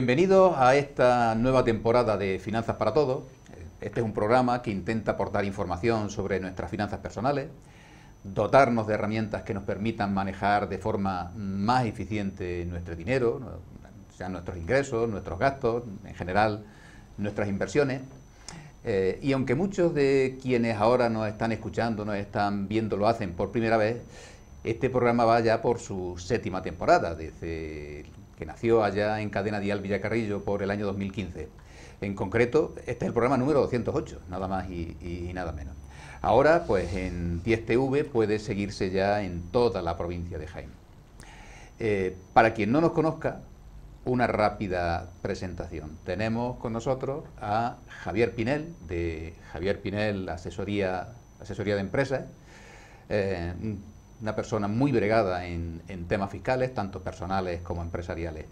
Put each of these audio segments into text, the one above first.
Bienvenidos a esta nueva temporada de Finanzas para Todos. Este es un programa que intenta aportar información sobre nuestras finanzas personales, dotarnos de herramientas que nos permitan manejar de forma más eficiente nuestro dinero, sean nuestros ingresos, nuestros gastos, en general nuestras inversiones. Y aunque muchos de quienes ahora nos están escuchando, nos están viendo, lo hacen por primera vez, este programa va ya por su séptima temporada, desde que nació allá en Cadena Dial Villacarrillo por el año 2015. En concreto, este es el programa número 208, nada más y nada menos. Ahora, pues en 10TV puede seguirse ya en toda la provincia de Jaén. Para quien no nos conozca, una rápida presentación. Tenemos con nosotros a Javier Pinel, de Javier Pinel Asesoría de Empresas, una persona muy bregada en temas fiscales, tanto personales como empresariales.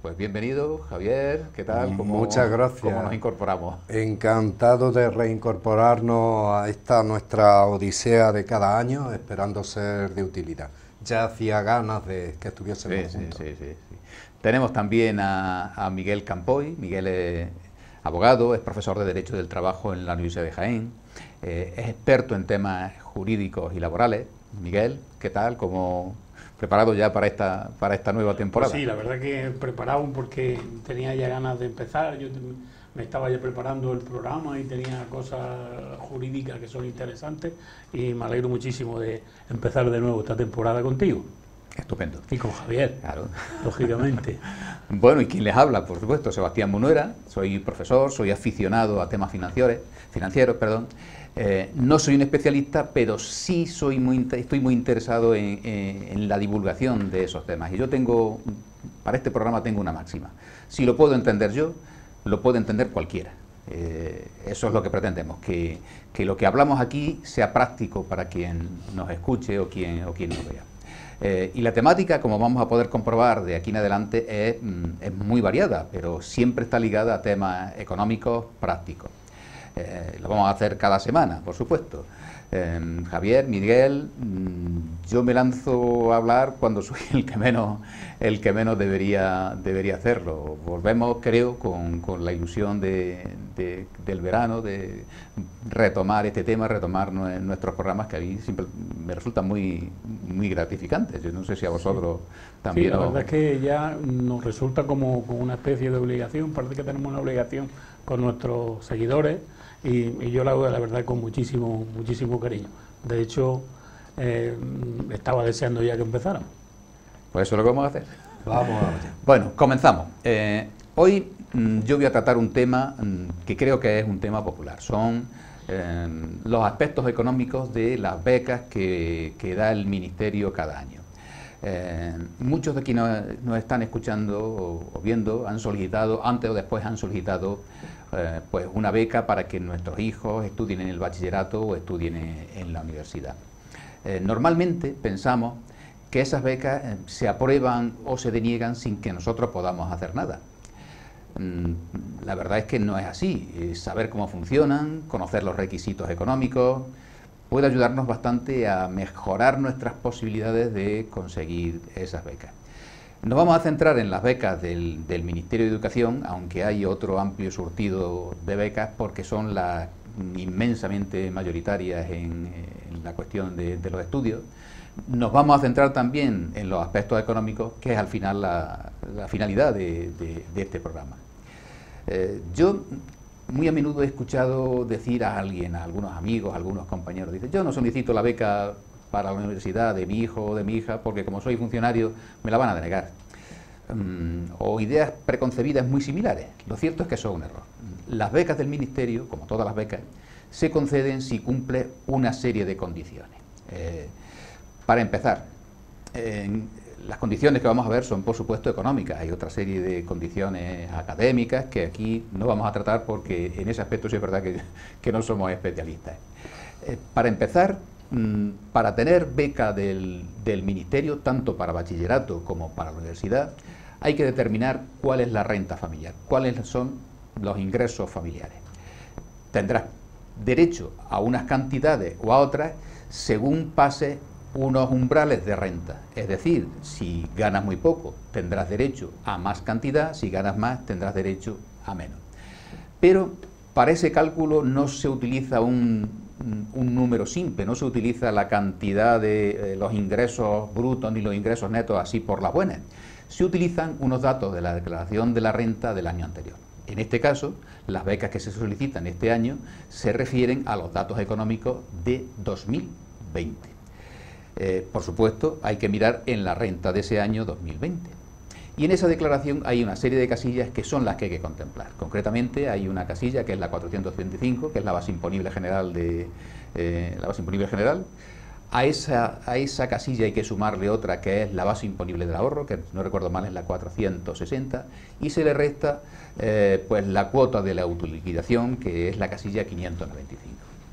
Pues bienvenido, Javier, ¿qué tal? Muchas gracias. ¿Cómo nos incorporamos? Encantado de reincorporarnos a esta nuestra odisea de cada año, esperando ser de utilidad. Ya hacía ganas de que estuviésemos juntos. Sí. Tenemos también a Miguel Campoy. Miguel es abogado, es profesor de Derecho del Trabajo en la Universidad de Jaén, es experto en temas jurídicos y laborales. Miguel, ¿qué tal? ¿Cómo preparado ya para esta nueva temporada? Pues sí, la verdad que preparado porque tenía ya ganas de empezar. Yo me estaba ya preparando el programa y tenía cosas jurídicas que son interesantes y me alegro muchísimo de empezar de nuevo esta temporada contigo. Estupendo. Y con Javier, claro, lógicamente. Bueno, y quien les habla, por supuesto, Sebastián Munuera. Soy profesor, soy aficionado a temas financieros. No soy un especialista, pero sí estoy muy interesado en la divulgación de esos temas. Y yo para este programa tengo una máxima. Si lo puedo entender yo, lo puede entender cualquiera. Eso es lo que pretendemos, que lo que hablamos aquí sea práctico para quien nos escuche o quien nos vea. Y la temática, como vamos a poder comprobar de aquí en adelante, es muy variada, pero siempre está ligada a temas económicos prácticos. Lo vamos a hacer cada semana, por supuesto. Javier, Miguel, yo me lanzo a hablar cuando soy el que menos debería hacerlo. Volvemos, creo, con la ilusión del verano, de retomar este tema, retomar nuestros programas, que a mí siempre me resultan muy gratificantes. Yo no sé si a vosotros también. Sí, la verdad es que ya nos resulta como una especie de obligación. Parece que tenemos una obligación con nuestros seguidores. Y yo lo hago, la verdad, con muchísimo cariño. De hecho, estaba deseando ya que empezáramos. Pues eso es lo que vamos a hacer. Vamos allá. Bueno, comenzamos. Hoy yo voy a tratar un tema que creo que es un tema popular. Son los aspectos económicos de las becas que da el Ministerio cada año. Muchos de quienes nos están escuchando o viendo han solicitado, antes o después han solicitado pues una beca para que nuestros hijos estudien en el bachillerato o estudien en la universidad. Normalmente pensamos que esas becas se aprueban o se deniegan sin que nosotros podamos hacer nada. La verdad es que no es así. Saber cómo funcionan, conocer los requisitos económicos, puede ayudarnos bastante a mejorar nuestras posibilidades de conseguir esas becas. Nos vamos a centrar en las becas del Ministerio de Educación, aunque hay otro amplio surtido de becas, porque son las inmensamente mayoritarias en la cuestión de los estudios. Nos vamos a centrar también en los aspectos económicos, que es al final la finalidad de este programa. Yo muy a menudo he escuchado decir a alguien, a algunos amigos, a algunos compañeros, dice: yo no solicito la beca para la universidad de mi hijo o de mi hija porque como soy funcionario me la van a denegar. O ideas preconcebidas muy similares. Lo cierto es que eso es un error. Las becas del Ministerio, como todas las becas, se conceden si cumple una serie de condiciones. Para empezar, las condiciones que vamos a ver son, por supuesto, económicas. Hay otra serie de condiciones académicas que aquí no vamos a tratar porque en ese aspecto sí es verdad que no somos especialistas. Para empezar, para tener beca del Ministerio, tanto para bachillerato como para la universidad, hay que determinar cuál es la renta familiar, cuáles son los ingresos familiares. Tendrás derecho a unas cantidades o a otras según pases unos umbrales de renta, es decir, si ganas muy poco tendrás derecho a más cantidad, si ganas más tendrás derecho a menos. Pero para ese cálculo no se utiliza un número simple, no se utiliza la cantidad de los ingresos brutos ni los ingresos netos así por las buenas. Se utilizan unos datos de la declaración de la renta del año anterior. En este caso, las becas que se solicitan este año se refieren a los datos económicos de 2020. Por supuesto, hay que mirar en la renta de ese año 2020. Y en esa declaración hay una serie de casillas que son las que hay que contemplar. Concretamente, hay una casilla que es la 435, que es la base imponible general A esa casilla hay que sumarle otra que es la base imponible del ahorro, que no recuerdo mal es la 460, y se le resta pues la cuota de la autoliquidación, que es la casilla 595.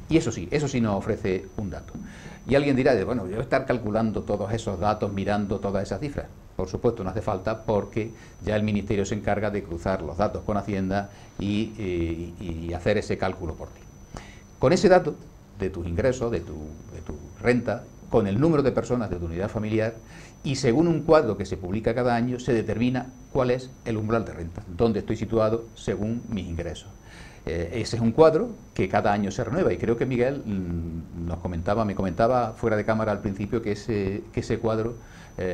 Y eso sí nos ofrece un dato. Y alguien dirá, bueno, yo voy a estar calculando todos esos datos, mirando todas esas cifras. Por supuesto, no hace falta, porque ya el Ministerio se encarga de cruzar los datos con Hacienda y hacer ese cálculo por ti. Con ese dato de tus ingresos, de tu renta, con el número de personas de tu unidad familiar, y según un cuadro que se publica cada año, se determina cuál es el umbral de renta, dónde estoy situado según mis ingresos. Ese es un cuadro que cada año se renueva, y creo que Miguel me comentaba fuera de cámara al principio que ese cuadro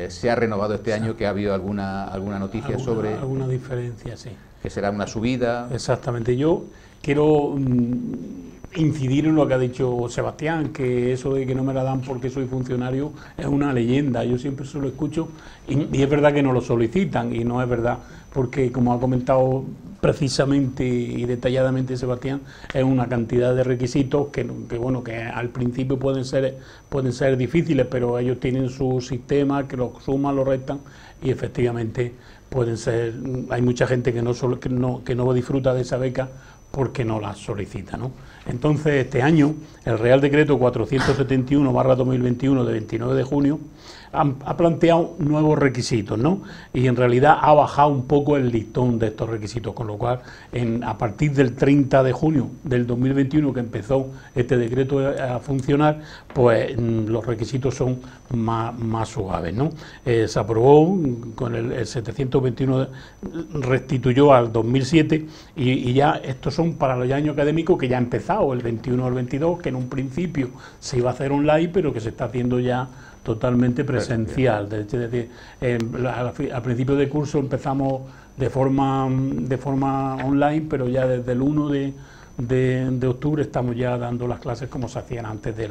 se ha renovado este año, que ha habido alguna noticia sobre... Alguna diferencia, sí. Que será una subida... Exactamente. Yo quiero incidir en lo que ha dicho Sebastián, que eso de que no me la dan porque soy funcionario es una leyenda. Yo siempre se lo escucho y es verdad que no lo solicitan, y no es verdad, porque como ha comentado precisamente y detalladamente Sebastián, es una cantidad de requisitos que al principio pueden ser difíciles, pero ellos tienen su sistema que lo suman, lo restan, y efectivamente pueden ser. Hay mucha gente que no disfruta de esa beca porque no la solicita, ¿no? Entonces, este año, el Real Decreto 471/2021 de 29 de junio ha planteado nuevos requisitos, ¿no? Y en realidad ha bajado un poco el listón de estos requisitos, con lo cual, a partir del 30 de junio del 2021, que empezó este decreto a funcionar, pues los requisitos son más suaves, ¿no? Se aprobó con el 721, restituyó al 2007, y ya estos son para los años académicos que ya ha empezado, el 21 al 22, que en un principio se iba a hacer online, pero que se está haciendo ya totalmente presencial. Es decir, al principio de curso empezamos de forma online, pero ya desde el 1 de octubre estamos ya dando las clases como se hacían antes de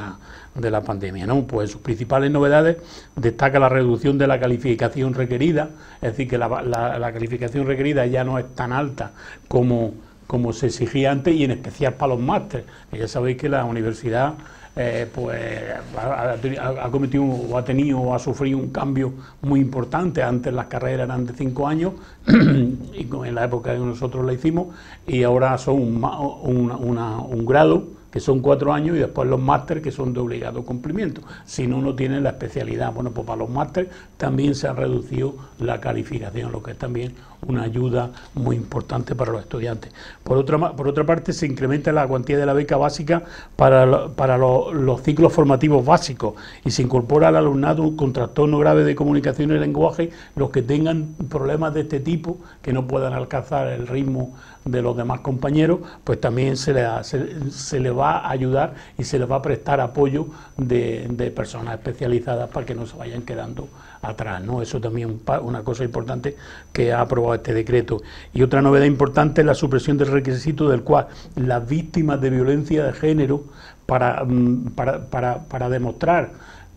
la pandemia, ¿no? Pues sus principales novedades destaca la reducción de la calificación requerida, es decir, que la calificación requerida ya no es tan alta como se exigía antes, y en especial para los másteres. Ya sabéis que la universidad ha cometido o ha tenido o ha sufrido un cambio muy importante. Antes las carreras eran de 5 años y en la época que nosotros la hicimos, y ahora son un grado que son 4 años, y después los másteres, que son de obligado cumplimiento. Si no tienen la especialidad. Bueno, pues para los másteres también se ha reducido la calificación, lo que es también una ayuda muy importante para los estudiantes. Por otra parte, se incrementa la cuantía de la beca básica para los ciclos formativos básicos, y se incorpora al alumnado con trastorno grave de comunicación y lenguaje, los que tengan problemas de este tipo, que no puedan alcanzar el ritmo de los demás compañeros, pues también se le va a ayudar y se les va a prestar apoyo de personas especializadas para que no se vayan quedando atrás, ¿no? Eso también es una cosa importante que ha aprobado este decreto. Y otra novedad importante es la supresión del requisito del cual las víctimas de violencia de género, para demostrar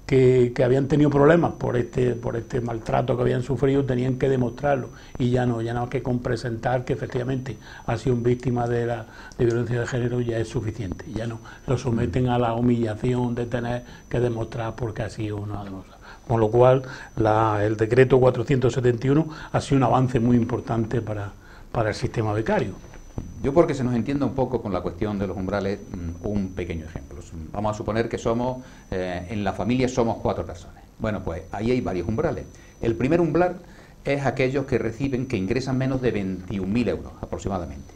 que habían tenido problemas por este maltrato que habían sufrido, tenían que demostrarlo, y ya no que con presentar que efectivamente ha sido víctima de violencia de género ya es suficiente. Ya no lo someten a la humillación de tener que demostrar porque ha sido una demostración. Con lo cual el decreto 471 ha sido un avance muy importante para el sistema becario. Yo, porque se nos entienda un poco con la cuestión de los umbrales, un pequeño ejemplo. Vamos a suponer que en la familia somos 4 personas. Bueno, pues ahí hay varios umbrales. El primer umbral es aquellos que ingresan menos de 21.000 euros aproximadamente.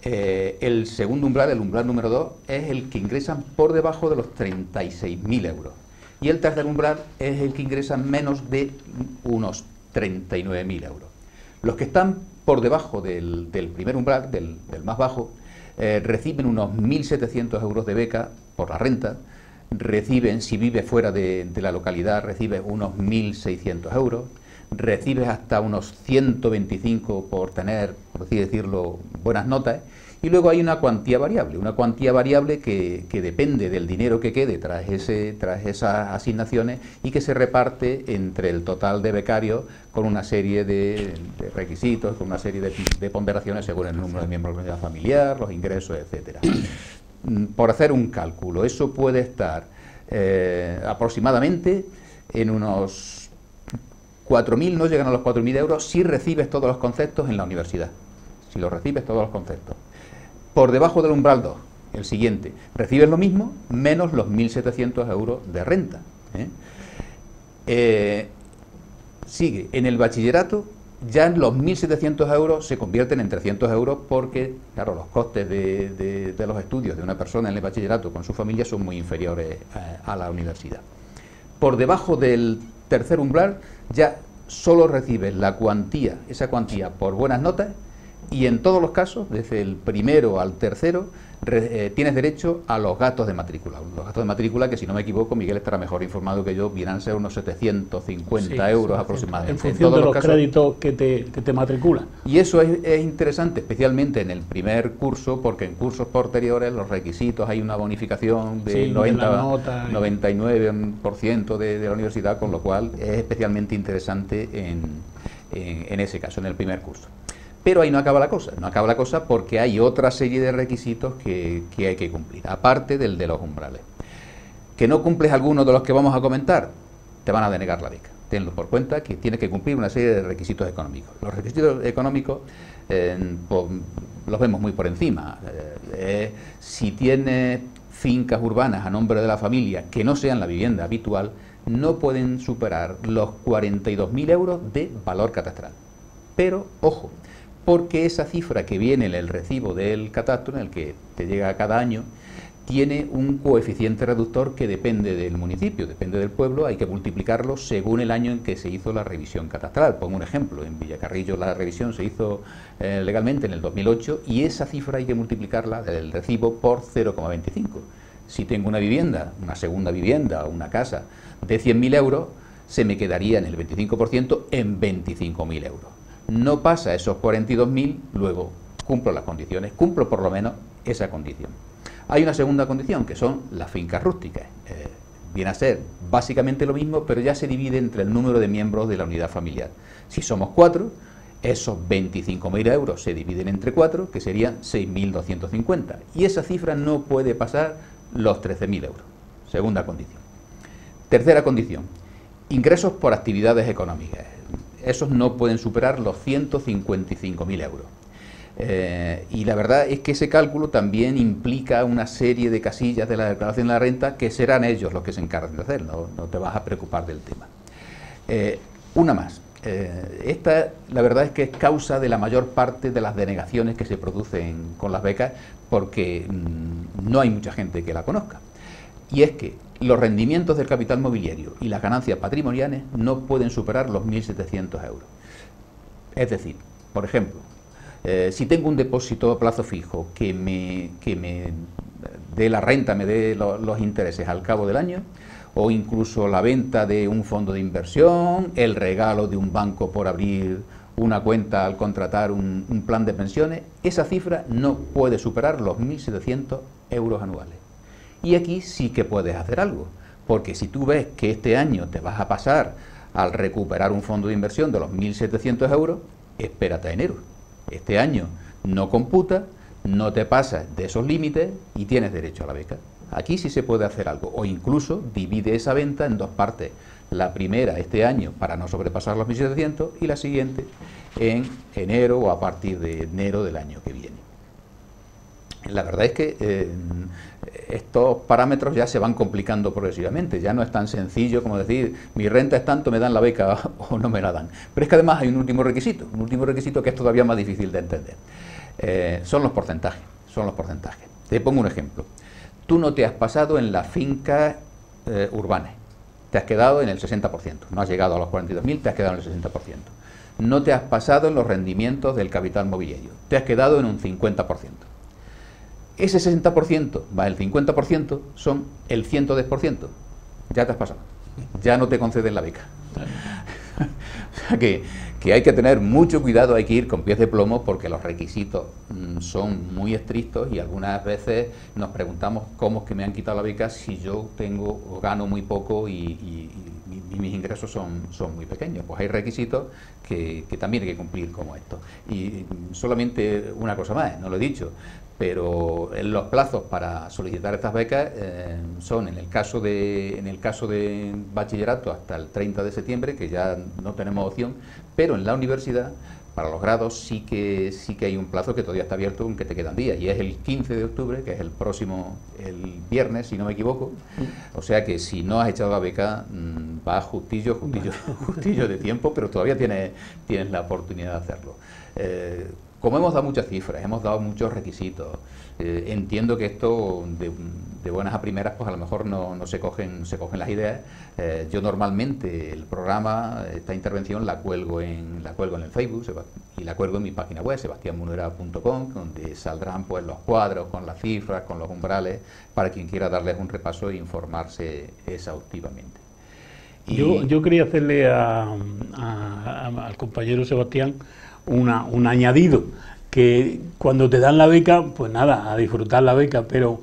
El segundo umbral, el umbral número 2, es el que ingresan por debajo de los 36.000 euros. y el tercer umbral es el que ingresa menos de unos 39.000 euros. Los que están por debajo del primer umbral, del más bajo, reciben unos 1.700 euros de beca por la renta, reciben, si vive fuera de la localidad, recibe unos 1.600 euros, recibes hasta unos 125 por tener, por así decirlo, buenas notas, y luego hay una cuantía variable que depende del dinero que quede tras esas asignaciones y que se reparte entre el total de becarios con una serie de requisitos, con una serie de ponderaciones según el número de miembros de la unidad familiar, los ingresos, etcétera. Por hacer un cálculo, eso puede estar aproximadamente en unos 4.000, no llegan a los 4.000 euros si recibes todos los conceptos en la universidad, si los recibes todos los conceptos. Por debajo del umbral 2, el siguiente, recibes lo mismo menos los 1.700 euros de renta. Sigue, en el bachillerato ya los 1.700 euros se convierten en 300 euros porque, claro, los costes de los estudios de una persona en el bachillerato con su familia son muy inferiores a la universidad. Por debajo del tercer umbral ya solo recibes la cuantía, esa cuantía por buenas notas, y en todos los casos, desde el primero al tercero, tienes derecho a los gastos de matrícula. Los gastos de matrícula que, si no me equivoco, Miguel estará mejor informado que yo, vienen a ser unos 750 euros aproximadamente. En función de los créditos que te matricula. Y eso es interesante, especialmente en el primer curso, porque en cursos posteriores los requisitos hay una bonificación del 99% de la universidad, con lo cual es especialmente interesante en ese caso, en el primer curso. Pero ahí no acaba la cosa, porque hay otra serie de requisitos que hay que cumplir, aparte del de los umbrales. Que no cumples alguno de los que vamos a comentar, te van a denegar la beca. Tenlo por cuenta que tienes que cumplir una serie de requisitos económicos. Los requisitos económicos los vemos muy por encima. Si tienes fincas urbanas a nombre de la familia que no sean la vivienda habitual, no pueden superar los 42.000 euros de valor catastral. Pero, ojo, porque esa cifra que viene en el recibo del catastro, en el que te llega cada año, tiene un coeficiente reductor que depende del municipio, depende del pueblo, hay que multiplicarlo según el año en que se hizo la revisión catastral. Pongo un ejemplo, en Villacarrillo la revisión se hizo legalmente en el 2008 y esa cifra hay que multiplicarla del recibo por 0,25. Si tengo una vivienda, una segunda vivienda o una casa de 100.000 euros, se me quedaría en el 25% en 25.000 euros. No pasa esos 42.000, luego cumplo las condiciones, cumplo por lo menos esa condición. Hay una segunda condición, que son las fincas rústicas. Viene a ser básicamente lo mismo, pero ya se divide entre el número de miembros de la unidad familiar. Si somos 4, esos 25.000 euros se dividen entre 4, que serían 6.250. Y esa cifra no puede pasar los 13.000 euros. Segunda condición. Tercera condición, ingresos por actividades económicas. Esos no pueden superar los 155.000 euros. Y la verdad es que ese cálculo también implica una serie de casillas de la declaración de la renta que serán ellos los que se encarguen de hacer, no te vas a preocupar del tema. Una más. Esta, la verdad es que es causa de la mayor parte de las denegaciones que se producen con las becas, porque no hay mucha gente que la conozca. Y es que los rendimientos del capital mobiliario y las ganancias patrimoniales no pueden superar los 1.700 euros. Es decir, por ejemplo, si tengo un depósito a plazo fijo que me dé la renta, me dé los intereses al cabo del año, o incluso la venta de un fondo de inversión, el regalo de un banco por abrir una cuenta al contratar un plan de pensiones, esa cifra no puede superar los 1.700 euros anuales. Y aquí sí que puedes hacer algo, porque si tú ves que este año te vas a pasar al recuperar un fondo de inversión de los 1.700 euros, espérate a enero. Este año no computa, no te pasas de esos límites y tienes derecho a la beca. Aquí sí se puede hacer algo, o incluso divide esa venta en dos partes. La primera este año para no sobrepasar los 1.700 y la siguiente en enero o a partir de enero del año que viene. La verdad es que estos parámetros ya se van complicando progresivamente, ya no es tan sencillo como decir mi renta es tanto, me dan la beca o no me la dan. Pero es que además hay un último requisito que es todavía más difícil de entender. Son los porcentajes. Te pongo un ejemplo. Tú no te has pasado en las fincas urbanas, te has quedado en el 60%, no has llegado a los 42.000, te has quedado en el 60%. No te has pasado en los rendimientos del capital mobiliario, te has quedado en un 50%. Ese 60% más el 50% son el 110%, ya te has pasado, ya no te conceden la beca. O sea que hay que tener mucho cuidado, hay que ir con pies de plomo porque los requisitos son muy estrictos y algunas veces nos preguntamos cómo es que me han quitado la beca si yo tengo o gano muy poco y mis ingresos son muy pequeños. Pues hay requisitos que también hay que cumplir como esto. Y solamente una cosa más, no lo he dicho, pero los plazos para solicitar estas becas son en el caso de bachillerato hasta el 30 de septiembre, que ya no tenemos opción, pero en la universidad para los grados sí que hay un plazo que todavía está abierto, aunque te quedan días, y es el 15 de octubre, que es el viernes, si no me equivoco. O sea que si no has echado la beca, va justillo de tiempo, pero todavía tienes la oportunidad de hacerlo. Como hemos dado muchas cifras, hemos dado muchos requisitos, entiendo que esto de buenas a primeras pues a lo mejor no se cogen las ideas. Yo normalmente el programa, esta intervención la cuelgo en el Facebook y la cuelgo en mi página web, sebastianmunera.com, donde saldrán pues los cuadros con las cifras, con los umbrales, para quien quiera darles un repaso e informarse exhaustivamente. Yo quería hacerle al compañero Sebastián un añadido, que cuando te dan la beca, pues nada, a disfrutar la beca, pero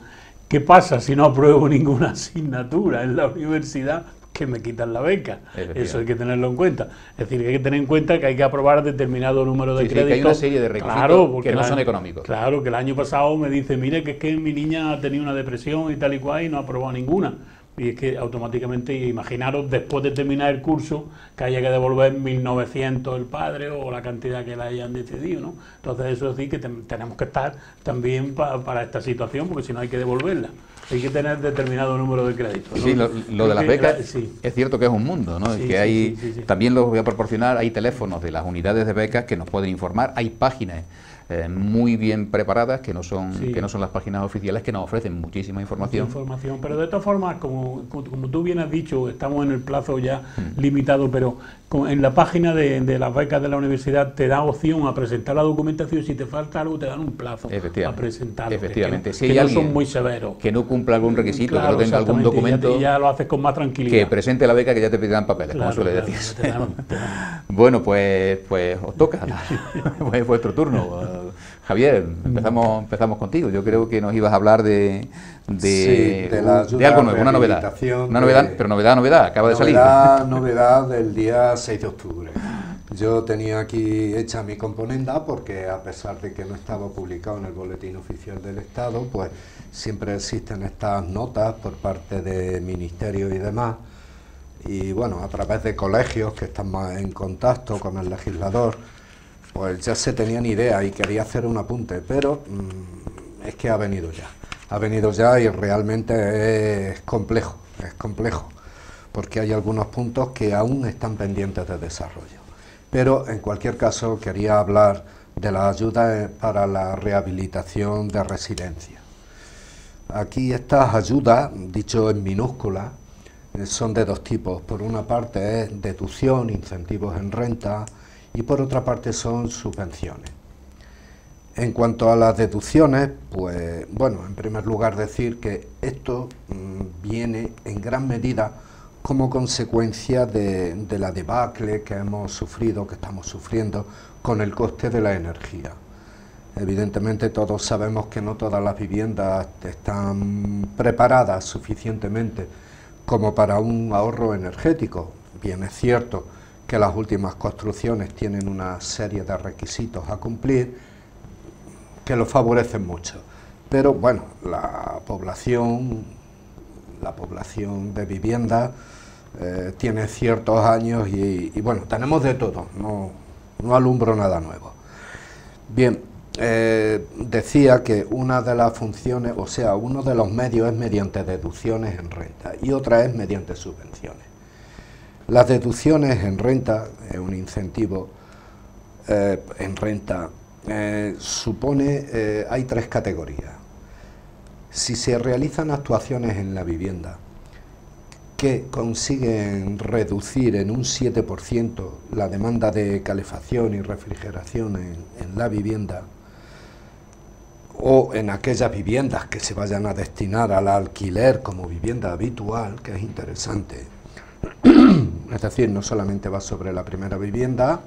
¿qué pasa si no apruebo ninguna asignatura en la universidad? Que me quitan la beca. Eso hay que tenerlo en cuenta. Es decir, hay que tener en cuenta que hay que aprobar determinado número de créditos. Que hay una serie de requisitos que no son económicos. Claro, que el año pasado me dice, mire, que es que mi niña ha tenido una depresión y tal y cual y no ha aprobado ninguna. Y es que automáticamente, imaginaros, después de terminar el curso, que haya que devolver 1.900 el padre o la cantidad que le hayan decidido, ¿no? Entonces eso es decir que tenemos que estar también para esta situación, porque si no hay que devolverla. Hay que tener determinado número de créditos, ¿no? Sí, lo de las becas es cierto que es un mundo, ¿no? Sí, que hay, sí. También los voy a proporcionar, hay teléfonos de las unidades de becas que nos pueden informar, hay páginas muy bien preparadas que no son las páginas oficiales, que nos ofrecen muchísima información. Pero de todas formas, como tú bien has dicho, estamos en el plazo ya limitado, pero en la página de las becas de la universidad te da opción a presentar la documentación. Si te falta algo, te dan un plazo a presentarlo. Efectivamente. Que no son muy severos. Que no cumpla algún requisito, que no tenga algún documento, ya lo haces con más tranquilidad. Que presente la beca, que ya te pedirán papeles, como suele decir. Bueno, pues os toca. Es vuestro turno. Javier, empezamos contigo. Yo creo que nos ibas a hablar de algo nuevo, una novedad. Pero novedad, acaba de salir. Novedad del día 6 de octubre. Yo tenía aquí hecha mi componenda porque, a pesar de que no estaba publicado en el Boletín Oficial del Estado, pues siempre existen estas notas por parte de ministerios y demás. Y bueno, a través de colegios que están más en contacto con el legislador, pues ya se tenían idea y quería hacer un apunte, pero es que ha venido ya y realmente es complejo, porque hay algunos puntos que aún están pendientes de desarrollo. Pero en cualquier caso quería hablar de la ayuda para la rehabilitación de residencias. Aquí estas ayudas, dicho en minúsculas, son de dos tipos. Por una parte es deducción, incentivos en renta, y por otra parte son subvenciones. En cuanto a las deducciones, pues bueno, en primer lugar decir que esto viene en gran medida como consecuencia de la debacle que hemos sufrido, que estamos sufriendo con el coste de la energía. Evidentemente todos sabemos que no todas las viviendas están preparadas suficientemente como para un ahorro energético. Bien, es cierto que las últimas construcciones tienen una serie de requisitos a cumplir que lo favorecen mucho, pero bueno, la población de vivienda tiene ciertos años y bueno, tenemos de todo, no alumbro nada nuevo. Bien, decía que una de las funciones, o sea, uno de los medios es mediante deducciones en renta y otra es mediante subvenciones. Las deducciones en renta, un incentivo en renta, supone, hay tres categorías. Si se realizan actuaciones en la vivienda que consiguen reducir en un 7% la demanda de calefacción y refrigeración en la vivienda, o en aquellas viviendas que se vayan a destinar al alquiler como vivienda habitual, que es interesante. Es decir, no solamente va sobre la primera vivienda,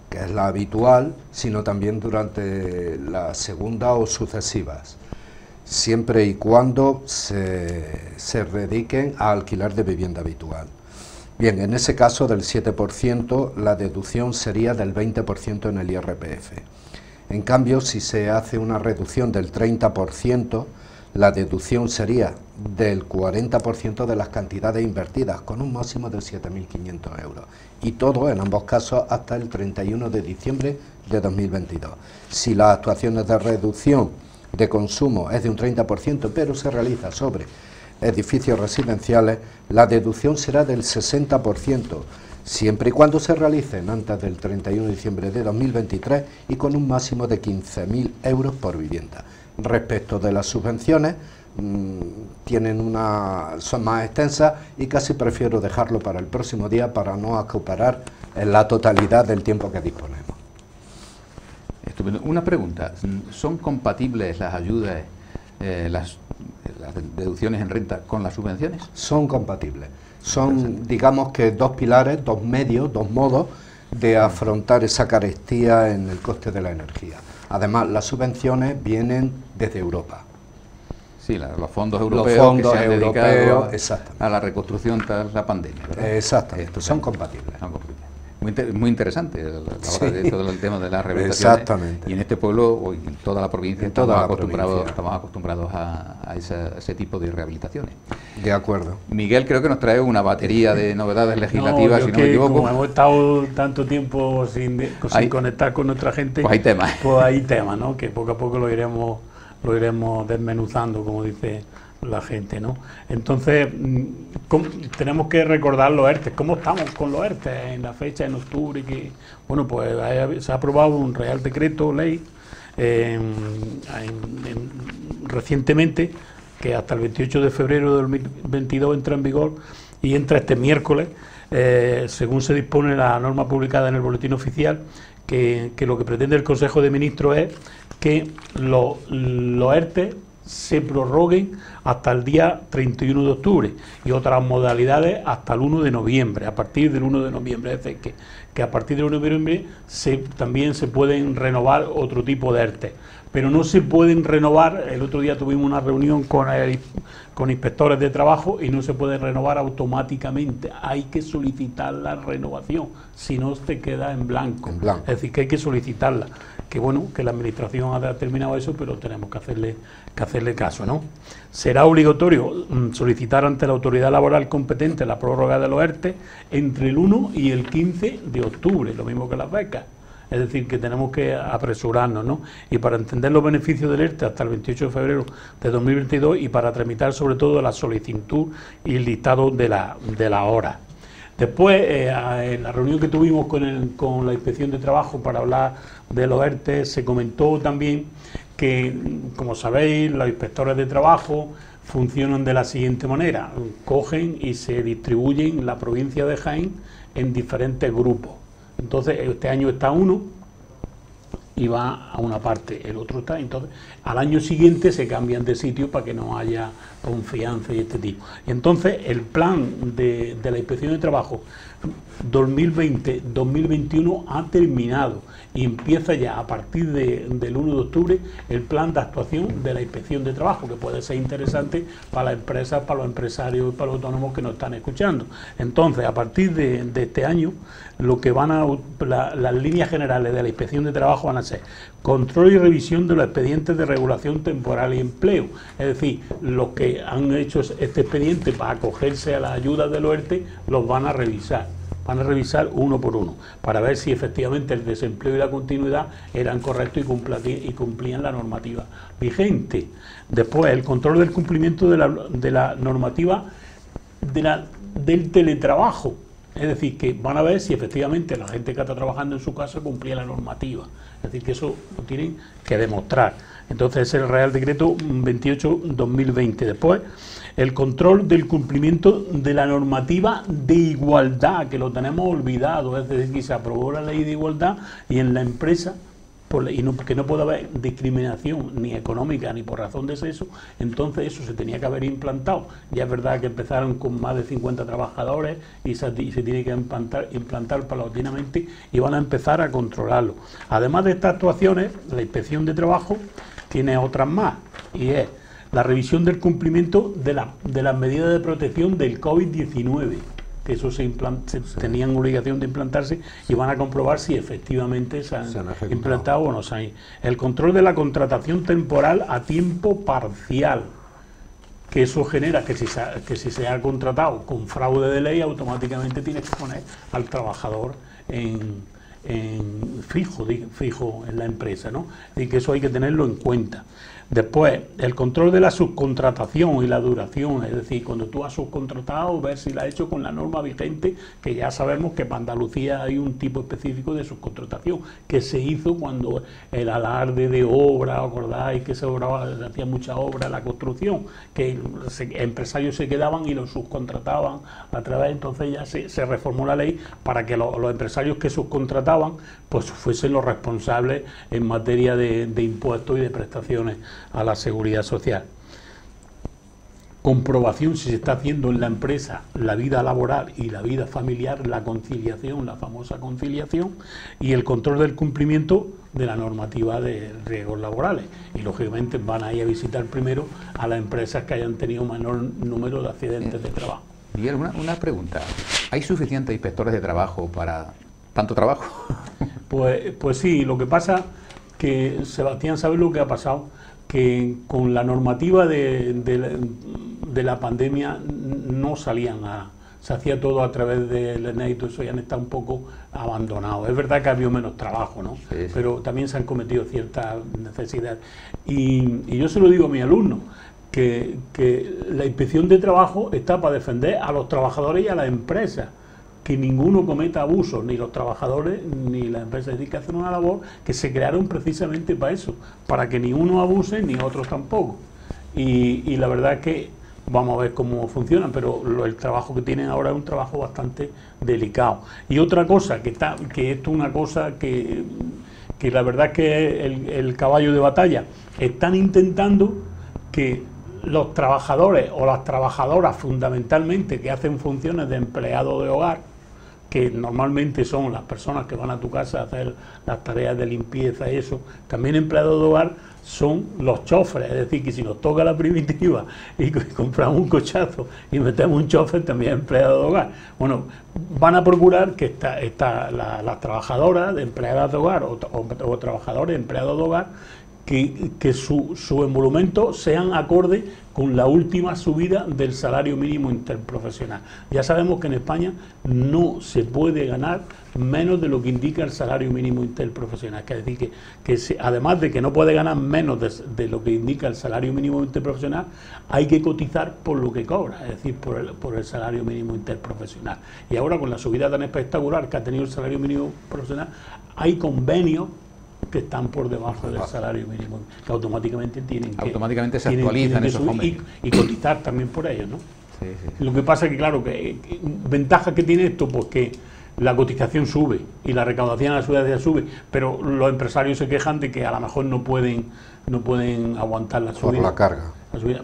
que es la habitual, sino también durante la segunda o sucesivas, siempre y cuando se dediquen a alquilar de vivienda habitual. Bien, en ese caso del 7%, la deducción sería del 20% en el IRPF. En cambio, si se hace una reducción del 30%, la deducción sería del 40% de las cantidades invertidas, con un máximo de 7.500 euros. Y todo, en ambos casos, hasta el 31 de diciembre de 2022. Si las actuaciones de reducción de consumo es de un 30%, pero se realiza sobre edificios residenciales, la deducción será del 60%, siempre y cuando se realicen antes del 31 de diciembre de 2023 y con un máximo de 15.000 euros por vivienda. Respecto de las subvenciones, son más extensas y casi prefiero dejarlo para el próximo día para no acaparar en la totalidad del tiempo que disponemos. Estupendo. Una pregunta, ¿son compatibles las ayudas, las deducciones en renta con las subvenciones? Son compatibles. Son, digamos que, dos pilares, dos medios, dos modos de afrontar esa carestía en el coste de la energía. Además, las subvenciones vienen desde Europa. Sí, los fondos europeos que se han dedicado a la reconstrucción tras la pandemia, ¿verdad? Exactamente, son compatibles. Muy interesante Sí. de todo el tema de las rehabilitaciones. Exactamente. Y en este pueblo, en toda la provincia, toda la estamos acostumbrados a ese tipo de rehabilitaciones. De acuerdo. Miguel creo que nos trae una batería de novedades legislativas, si no me equivoco. Como hemos estado tanto tiempo sin conectar con nuestra gente, pues hay temas. Pues hay temas, ¿no? Que poco a poco lo iremos desmenuzando, como dice la gente, ¿no? Entonces, tenemos que recordar los ERTE. ¿Cómo estamos con los ERTE en la fecha, en octubre? Bueno, pues se ha aprobado un Real Decreto Ley recientemente, que hasta el 28 de febrero de 2022 entra en vigor y entra este miércoles, según se dispone la norma publicada en el Boletín Oficial, que lo que pretende el Consejo de Ministros es que los ERTE se prorroguen hasta el día 31 de octubre y otras modalidades hasta el 1 de noviembre, a partir del 1 de noviembre. Es decir, que a partir del 1 de noviembre también se pueden renovar otro tipo de ERTE, pero no se pueden renovar. El otro día tuvimos una reunión con inspectores de trabajo y no se puede renovar automáticamente, hay que solicitar la renovación, si no se queda en blanco. Es decir, que hay que solicitarla. Que bueno, que la administración ha determinado eso, pero tenemos que hacerle caso, ¿no? Será obligatorio solicitar ante la autoridad laboral competente la prórroga de los ERTE entre el 1 y el 15 de octubre, lo mismo que las becas. Es decir, que tenemos que apresurarnos, ¿no? Y para entender los beneficios del ERTE hasta el 28 de febrero de 2022 y para tramitar sobre todo la solicitud y el listado de la hora. Después, en la reunión que tuvimos con la Inspección de Trabajo para hablar de los ERTE, se comentó también que, como sabéis, los inspectores de trabajo funcionan de la siguiente manera: cogen y se distribuyen la provincia de Jaén en diferentes grupos. Entonces, este año está uno y va a una parte, el otro está. Entonces, al año siguiente se cambian de sitio para que no haya confianza y este tipo. Y entonces, el plan de la Inspección de Trabajo 2020-2021 ha terminado y empieza ya a partir del 1 de octubre el plan de actuación de la Inspección de Trabajo, que puede ser interesante para las empresas, para los empresarios y para los autónomos que nos están escuchando. Entonces, a partir de este año, lo que las líneas generales de la Inspección de Trabajo van a ser control y revisión de los expedientes de regulación temporal y empleo. Es decir, los que han hecho este expediente para acogerse a las ayudas del ERTE los van a revisar. Van a revisar uno por uno para ver si efectivamente el desempleo y la continuidad eran correctos y cumplían la normativa vigente. Después, el control del cumplimiento de la normativa del teletrabajo. Es decir, que van a ver si efectivamente la gente que está trabajando en su casa cumplía la normativa. Es decir, que eso lo tienen que demostrar. Entonces es el Real Decreto 28/2020. Después, el control del cumplimiento de la normativa de igualdad, que lo tenemos olvidado, es decir, que se aprobó la ley de igualdad y en la empresa, que no puede haber discriminación ni económica ni por razón de sexo, entonces eso se tenía que haber implantado. Ya es verdad que empezaron con más de 50 trabajadores y se tiene que implantar paulatinamente y van a empezar a controlarlo. Además de estas actuaciones, la Inspección de Trabajo tiene otras más, y es la revisión del cumplimiento de las medidas de protección del COVID-19, que eso tenían obligación de implantarse y van a comprobar si efectivamente se han implantado o no se han. El control de la contratación temporal a tiempo parcial, que eso genera que si se ha contratado con fraude de ley, automáticamente tienes que poner al trabajador en fijo en la empresa, ¿no? Y que eso hay que tenerlo en cuenta. Después, el control de la subcontratación y la duración, es decir, cuando tú has subcontratado, ver si la has hecho con la norma vigente, que ya sabemos que para Andalucía hay un tipo específico de subcontratación, que se hizo cuando el alarde de obra, ¿acordáis? Que se hacía mucha obra en la construcción, que empresarios se quedaban y los subcontrataban a través, entonces ya se reformó la ley para que los empresarios que subcontrataban pues fuesen los responsables en materia de impuestos y de prestaciones a la seguridad social. Comprobación si se está haciendo en la empresa la vida laboral y la vida familiar, la conciliación, la famosa conciliación, y el control del cumplimiento de la normativa de riesgos laborales. Y lógicamente van a ir a visitar primero a las empresas que hayan tenido menor número de accidentes de trabajo. Miguel, una pregunta. ¿Hay suficientes inspectores de trabajo para tanto trabajo? Pues sí, lo que pasa que, Sebastián, ¿sabes lo que ha pasado? Que con la normativa de la pandemia no salían se hacía todo a través del ENE y todo eso, ya han estado un poco abandonados. Es verdad que ha habido menos trabajo, ¿no? Sí. Pero también se han cometido ciertas necesidades. Y yo se lo digo a mis alumnos, que la Inspección de Trabajo está para defender a los trabajadores y a las empresas, que ninguno cometa abusos, ni los trabajadores ni las empresas. Es decir, que hacen una labor que se crearon precisamente para eso, para que ni uno abuse ni otros tampoco. Y la verdad es que vamos a ver cómo funcionan, pero el trabajo que tienen ahora es un trabajo bastante delicado. Y otra cosa, que esto es una cosa que la verdad es que el caballo de batalla, están intentando que los trabajadores o las trabajadoras fundamentalmente que hacen funciones de empleado de hogar, que normalmente son las personas que van a tu casa a hacer las tareas de limpieza y eso, también empleados de hogar son los choferes, es decir, que si nos toca la primitiva y compramos un cochazo y metemos un chofer, también empleado de hogar. Bueno, van a procurar que las trabajadoras de empleadas de hogar o trabajadores empleados de hogar, que su emolumento sean acorde con la última subida del salario mínimo interprofesional. Ya sabemos que en España no se puede ganar menos de lo que indica el salario mínimo interprofesional, que es decir, además de que no puede ganar menos de lo que indica el salario mínimo interprofesional, hay que cotizar por lo que cobra, es decir, por el salario mínimo interprofesional. Y ahora, con la subida tan espectacular que ha tenido el salario mínimo profesional, hay convenios que están por debajo del salario mínimo, que automáticamente se actualizan esos convenios y cotizar también por ellos, ¿no? Sí, sí. Lo que pasa es que, claro, ventaja que tiene esto, pues que la cotización sube y la recaudación a la ciudad sube, pero los empresarios se quejan de que a lo mejor no pueden aguantar la subida. Por la carga.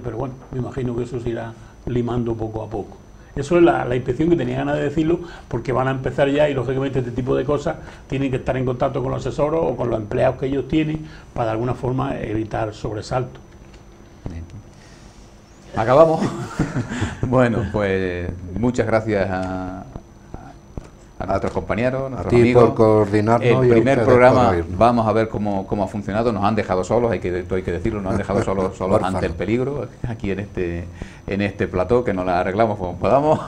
Pero bueno, me imagino que eso se irá limando poco a poco. Eso es la inspección, que tenía ganas de decirlo, porque van a empezar ya y lógicamente este tipo de cosas tienen que estar en contacto con los asesoros o con los empleados que ellos tienen para de alguna forma evitar sobresaltos. Acabamos. Bueno, pues muchas gracias a nuestros compañeros, nuestros amigos. Por coordinarnos. El primer programa, vamos a ver cómo ha funcionado. Nos han dejado solos, hay que decirlo, nos han dejado solos ante el peligro aquí en este plató, que nos la arreglamos como podamos.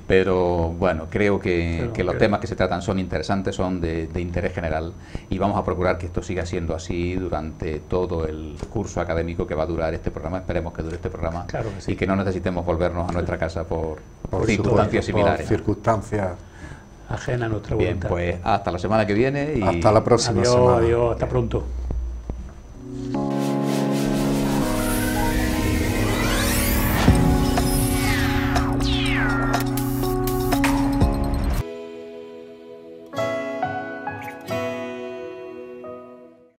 Pero bueno, creo que los temas que se tratan son interesantes, son de interés general, y vamos a procurar que esto siga siendo así durante todo el curso académico que va a durar este programa. Esperemos que dure este programa, claro que sí, y que no necesitemos volvernos a nuestra casa por circunstancias similares. Por circunstancias ajena a nuestra voluntad. Bien, pues hasta la semana que viene. Hasta la próxima semana. Adiós, hasta pronto.